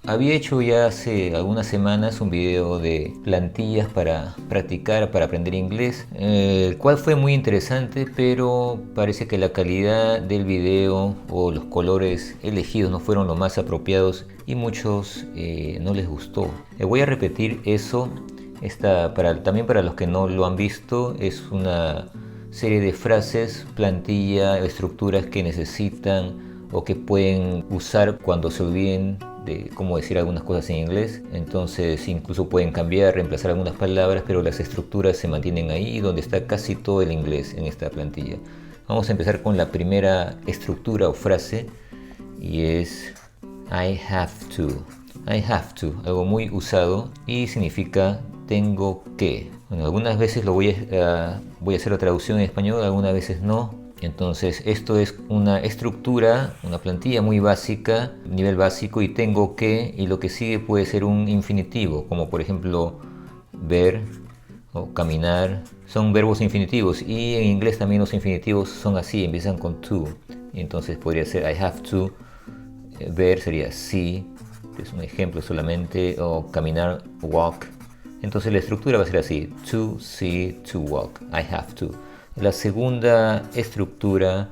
Había hecho ya hace algunas semanas un video de plantillas para practicar, para aprender inglés, el cual fue muy interesante, pero parece que la calidad del video o los colores elegidos no fueron los más apropiados y muchos no les gustó. Voy a repetir eso. También para los que no lo han visto, es una serie de frases, plantilla, estructuras que necesitan o que pueden usar cuando se olviden de cómo decir algunas cosas en inglés. Entonces incluso pueden cambiar, reemplazar algunas palabras, pero las estructuras se mantienen ahí, donde está casi todo el inglés en esta plantilla. Vamos a empezar con la primera estructura o frase, y es I have to. I have to, algo muy usado y significa tengo que. Bueno, algunas veces voy a hacer la traducción en español, algunas veces no. Entonces esto es una estructura, una plantilla muy básica, nivel básico, y tengo que, y lo que sigue puede ser un infinitivo, como por ejemplo ver o caminar. Son verbos infinitivos, y en inglés también los infinitivos son así, empiezan con to. Entonces podría ser I have to. Ver sería see, es un ejemplo solamente, o caminar, walk. Entonces la estructura va a ser así: to see, to walk, I have to. La segunda estructura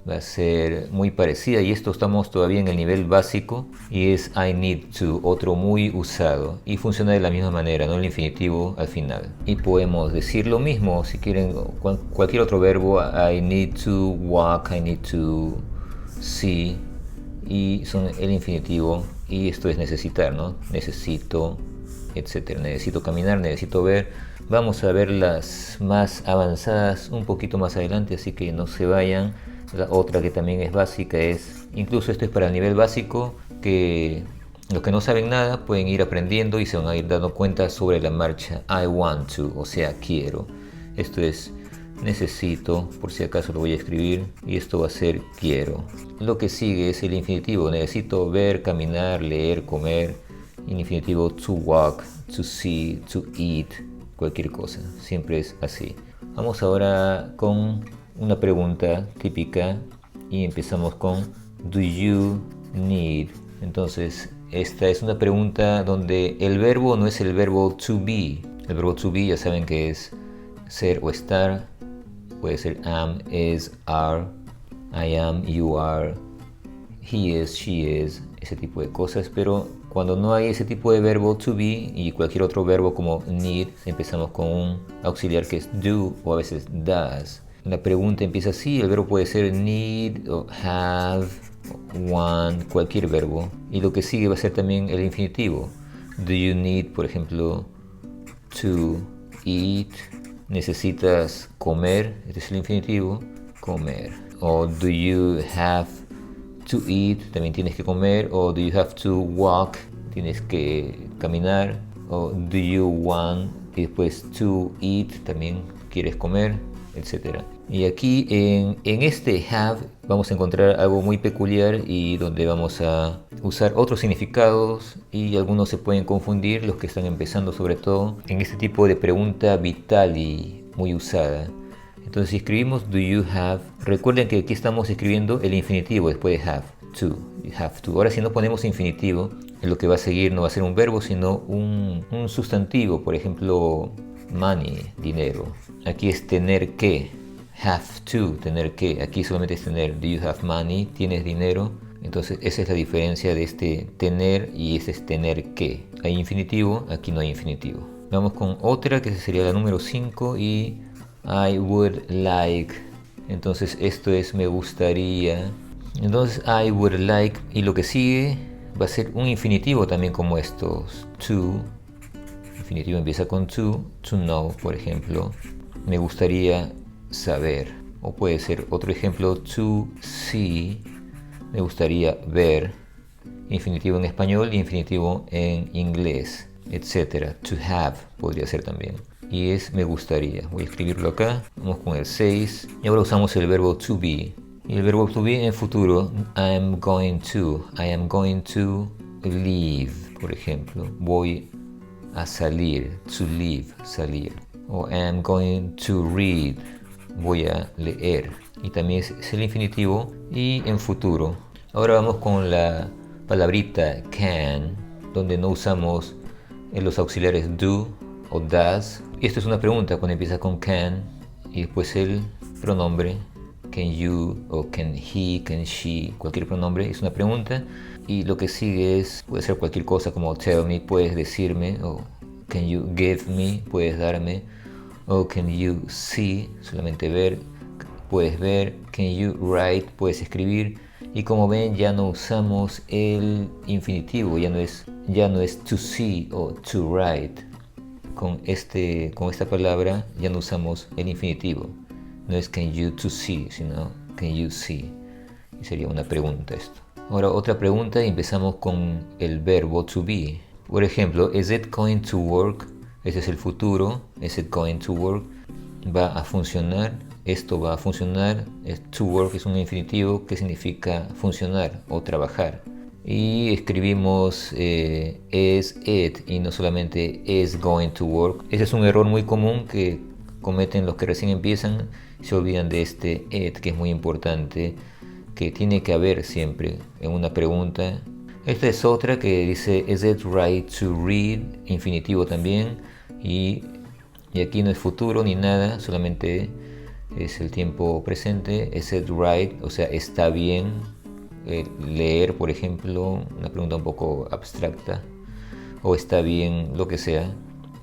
va a ser muy parecida, y esto estamos todavía en el nivel básico, y es I need to, otro muy usado, y funciona de la misma manera, no el infinitivo al final. Y podemos decir lo mismo si quieren cualquier otro verbo: I need to walk, I need to see, y son el infinitivo, y esto es necesitar, ¿no? Necesito, etcétera. Necesito caminar, necesito ver. Vamos a ver las más avanzadas un poquito más adelante, así que no se vayan. La otra que también es básica es, incluso esto es para el nivel básico, que los que no saben nada pueden ir aprendiendo y se van a ir dando cuenta sobre la marcha. I want to, o sea, quiero. Esto es necesito, por si acaso lo voy a escribir, y esto va a ser quiero. Lo que sigue es el infinitivo: necesito ver, caminar, leer, comer. Infinitivo: to walk, to see, to eat, cualquier cosa, siempre es así. Vamos ahora con una pregunta típica, y empezamos con do you need. Entonces esta es una pregunta donde el verbo no es el verbo to be. El verbo to be ya saben que es ser o estar. Puede ser am, is, are, I am, you are, he is, she is, ese tipo de cosas. Pero cuando no hay ese tipo de verbo to be y cualquier otro verbo como need, empezamos con un auxiliar que es do, o a veces does. La pregunta empieza así: el verbo puede ser need o have, want, cualquier verbo, y lo que sigue va a ser también el infinitivo. Do you need, por ejemplo, to eat? Necesitas comer, este es el infinitivo, comer. O do you have to eat, también tienes que comer. O do you have to walk, tienes que caminar. O do you want, y después to eat, también quieres comer, etc. Y aquí en este have vamos a encontrar algo muy peculiar, y donde vamos a usar otros significados, y algunos se pueden confundir, los que están empezando sobre todo, en este tipo de pregunta vital y muy usada. Entonces si escribimos do you have, recuerden que aquí estamos escribiendo el infinitivo después de have to, you have to. Ahora si no ponemos infinitivo, lo que va a seguir no va a ser un verbo, sino un sustantivo. Por ejemplo, money, dinero. Aquí es tener que, have to, tener que. Aquí solamente es tener. Do you have money? ¿Tienes dinero? Entonces esa es la diferencia de este tener y este es tener que. Hay infinitivo, aquí no hay infinitivo. Vamos con otra que sería la número 5, y I would like. Entonces esto es me gustaría. Entonces I would like, y lo que sigue va a ser un infinitivo también como estos. To, infinitivo empieza con to know, por ejemplo. Me gustaría saber. O puede ser otro ejemplo: to see, me gustaría ver. Infinitivo en español y infinitivo en inglés, etc. To have podría ser también, y es me gustaría. Voy a escribirlo acá. Vamos con el 6, y ahora usamos el verbo to be. Y el verbo to be en futuro: I am going to leave, por ejemplo. Voy a salir, to leave, salir. O I am going to read, voy a leer. Y también es el infinitivo y en futuro. Ahora vamos con la palabrita can. donde no usamos los auxiliares do o does. Y esto es una pregunta cuando empieza con can y después el pronombre can you o can he, can she, cualquier pronombre es una pregunta. Y lo que sigue puede ser cualquier cosa como tell me, puedes decirme, o can you give me, puedes darme, o can you see, solamente ver, puedes ver, can you write, puedes escribir. Y como ven, ya no usamos el infinitivo, ya no es to see o to write. Con esta palabra ya no usamos el infinitivo. No es can you to see, sino can you see. Y sería una pregunta esto. Ahora otra pregunta y empezamos con el verbo to be. Por ejemplo, is it going to work? Ese es el futuro. Is it going to work? Va a funcionar. Esto va a funcionar. To work es un infinitivo que significa funcionar o trabajar. Y escribimos is it y no solamente is going to work. Ese es un error muy común que cometen los que recién empiezan. Se olvidan de este it, que es muy importante, que tiene que haber siempre en una pregunta. Esta es otra que dice is it right to read, infinitivo también, y aquí no es futuro ni nada, solamente es el tiempo presente. Is it right, o sea, está bien leer, por ejemplo, una pregunta un poco abstracta, o está bien lo que sea.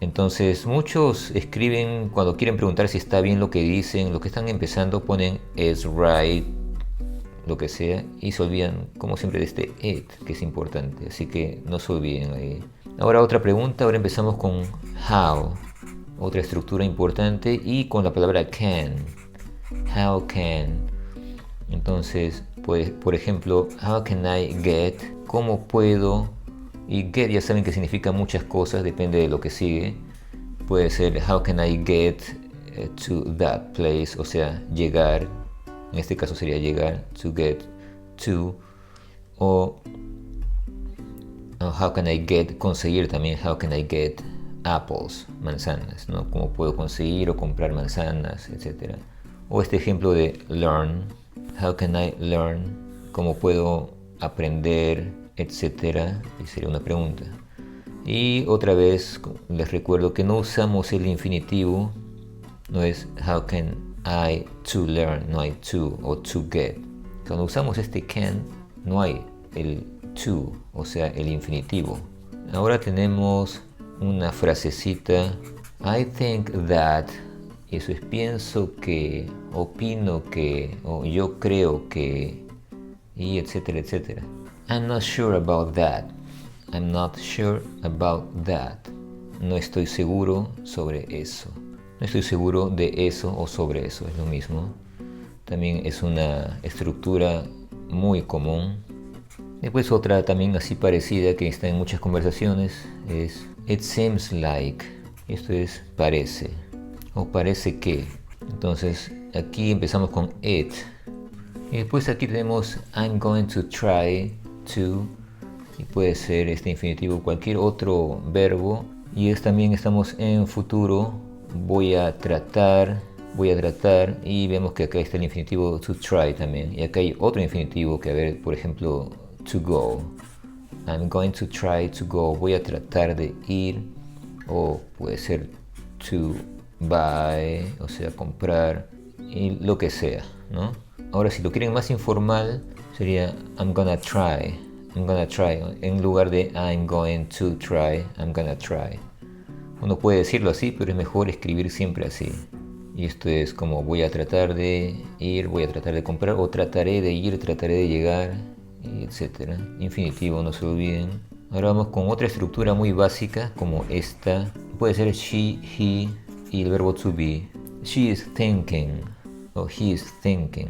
Entonces muchos escriben cuando quieren preguntar si está bien lo que dicen, los que están empezando ponen is right, lo que sea, y se olvidan como siempre de este it, que es importante, así que no se olviden ahí. Ahora otra pregunta, ahora empezamos con how, otra estructura importante, y con la palabra can, how can. Entonces, pues, por ejemplo, how can I get, cómo puedo, y get ya saben que significa muchas cosas, depende de lo que sigue. Puede ser how can I get to that place, o sea, llegar. En este caso sería llegar, to get to. O how can I get, conseguir también, how can I get apples, manzanas, ¿no? Cómo puedo conseguir o comprar manzanas, etc. O este ejemplo de learn, how can I learn, cómo puedo aprender, etcétera, y sería una pregunta. Y otra vez les recuerdo que no usamos el infinitivo, no es how can I to learn, no hay to o to get. Cuando usamos este can, no hay el to, o sea, el infinitivo. Ahora tenemos una frasecita, I think that, y eso es pienso que, opino que, o yo creo que, y etcétera, etcétera. I'm not sure about that. I'm not sure about that. No estoy seguro sobre eso. No estoy seguro de eso o sobre eso, es lo mismo. También es una estructura muy común. Después otra también así parecida que está en muchas conversaciones es it seems like. Esto es parece o parece que. Entonces aquí empezamos con it. Y después aquí tenemos I'm going to try to. Y puede ser este infinitivo cualquier otro verbo. Y también estamos en futuro. Voy a tratar. Y vemos que acá está el infinitivo to try también. Y acá hay otro infinitivo que, a ver, por ejemplo, to go. I'm going to try to go. Voy a tratar de ir. O puede ser to buy, o sea, comprar. Y lo que sea, ¿no? Ahora, si lo quieren más informal, sería I'm gonna try. I'm gonna try. En lugar de I'm going to try, I'm gonna try. Uno puede decirlo así, pero es mejor escribir siempre así. Y esto es como voy a tratar de ir, voy a tratar de comprar, o trataré de ir, trataré de llegar, etc. Infinitivo, no se olviden. Ahora vamos con otra estructura muy básica, como esta. Puede ser she, he y el verbo to be. She is thinking, o he is thinking.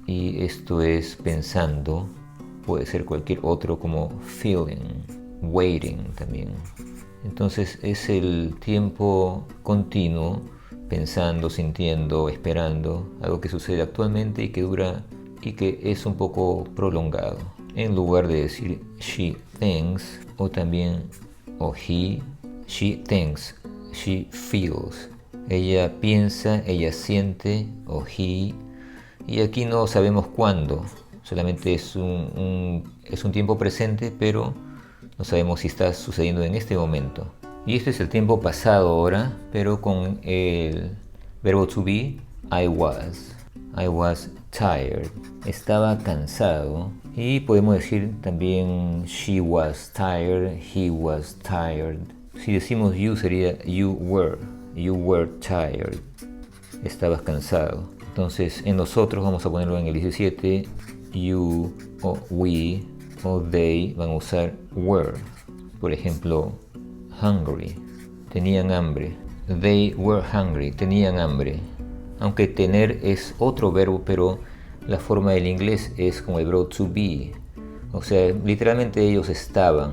Y esto es pensando. Puede ser cualquier otro como feeling, waiting también. Entonces es el tiempo continuo, pensando, sintiendo, esperando, algo que sucede actualmente y que dura y que es un poco prolongado. En lugar de decir she thinks o también o he, she thinks, she feels. Ella piensa, ella siente o he, y aquí no sabemos cuándo, solamente es un tiempo presente, pero No sabemos si está sucediendo en este momento. Y este es el tiempo pasado ahora, pero con el verbo to be, I was. I was tired. Estaba cansado. Y podemos decir también she was tired, he was tired. Si decimos you sería you were. You were tired. Estabas cansado. Entonces en nosotros vamos a ponerlo en el 17. You o we o they van a usar were. Por ejemplo, hungry. Tenían hambre. They were hungry. Tenían hambre. Aunque tener es otro verbo, pero la forma del inglés es como el verbo to be. O sea, literalmente ellos estaban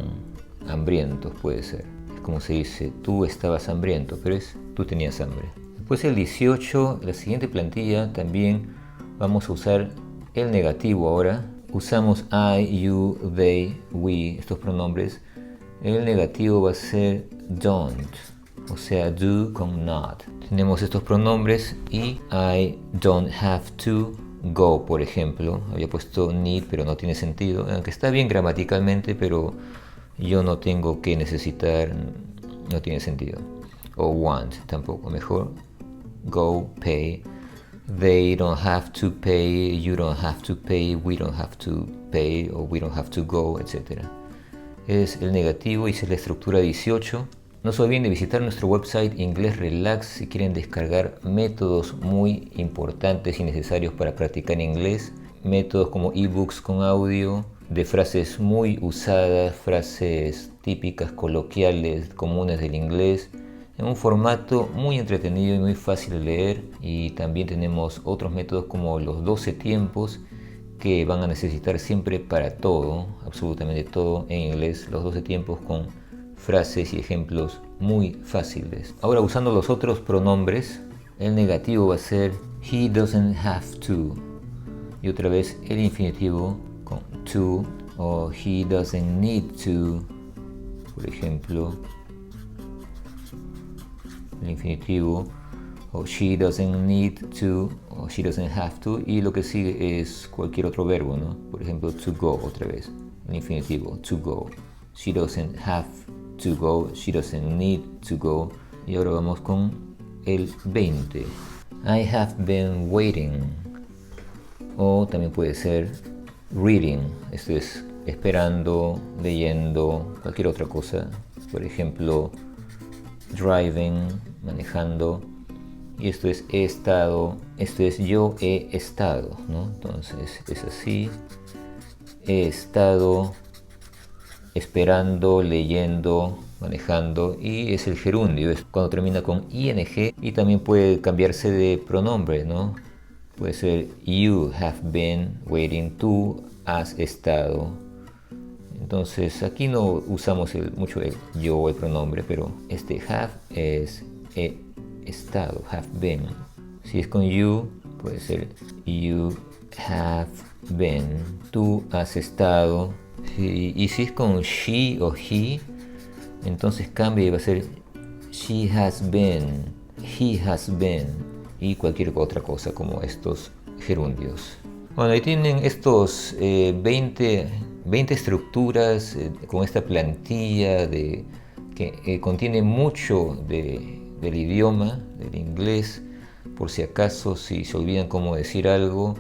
hambrientos, puede ser. Es como se dice, tú estabas hambriento, pero es tú tenías hambre. Después el 18, la siguiente plantilla también vamos a usar el negativo ahora. Usamos I, you, they, we, estos pronombres. El negativo va a ser don't. O sea, do con not. Tenemos estos pronombres y I don't have to go, por ejemplo. Había puesto need, pero no tiene sentido. Aunque está bien gramaticalmente, pero yo no tengo que necesitar, no tiene sentido. O want, tampoco. Mejor go, pay. They don't have to pay, you don't have to pay, we don't have to pay, o we don't have to go, etc. Es el negativo y es la estructura 18. No se olviden de visitar nuestro website Inglés Relax si quieren descargar métodos muy importantes y necesarios para practicar inglés. Métodos como ebooks con audio, de frases muy usadas, frases típicas, coloquiales, comunes del inglés, en un formato muy entretenido y muy fácil de leer. Y también tenemos otros métodos como los 12 tiempos que van a necesitar siempre para todo, absolutamente todo en inglés. Los 12 tiempos con frases y ejemplos muy fáciles. Ahora, usando los otros pronombres, el negativo va a ser he doesn't have to. Y otra vez el infinitivo con to, o he doesn't need to. Por ejemplo, el infinitivo, o she doesn't need to, o she doesn't have to. Y lo que sigue es cualquier otro verbo, ¿no? Por ejemplo, to go, otra vez, el infinitivo, to go. She doesn't have to go, she doesn't need to go. Y ahora vamos con el 20. I have been waiting. O también puede ser reading. Esto es esperando, leyendo, cualquier otra cosa. Por ejemplo, driving, manejando. Y esto es he estado, esto es yo he estado, ¿no? Entonces es así. He estado esperando, leyendo, manejando, y es el gerundio, es cuando termina con ing, y también puede cambiarse de pronombre, ¿no? Puede ser you have been waiting, tú has estado. Entonces aquí no usamos mucho el yo, el pronombre, pero este have es he estado, have been. Si es con you, puede ser you have been, tú has estado. Y si es con she o he, entonces cambia y va a ser she has been, he has been, y cualquier otra cosa como estos gerundios. Bueno, ahí tienen estos 20 estructuras con esta plantilla que contiene mucho del idioma, del inglés, por si acaso, si se olvidan cómo decir algo,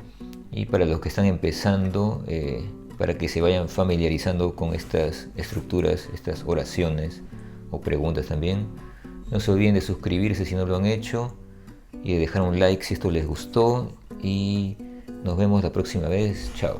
y para los que están empezando, para que se vayan familiarizando con estas estructuras, estas oraciones o preguntas también. No se olviden de suscribirse si no lo han hecho y de dejar un like si esto les gustó, y nos vemos la próxima vez. Chao.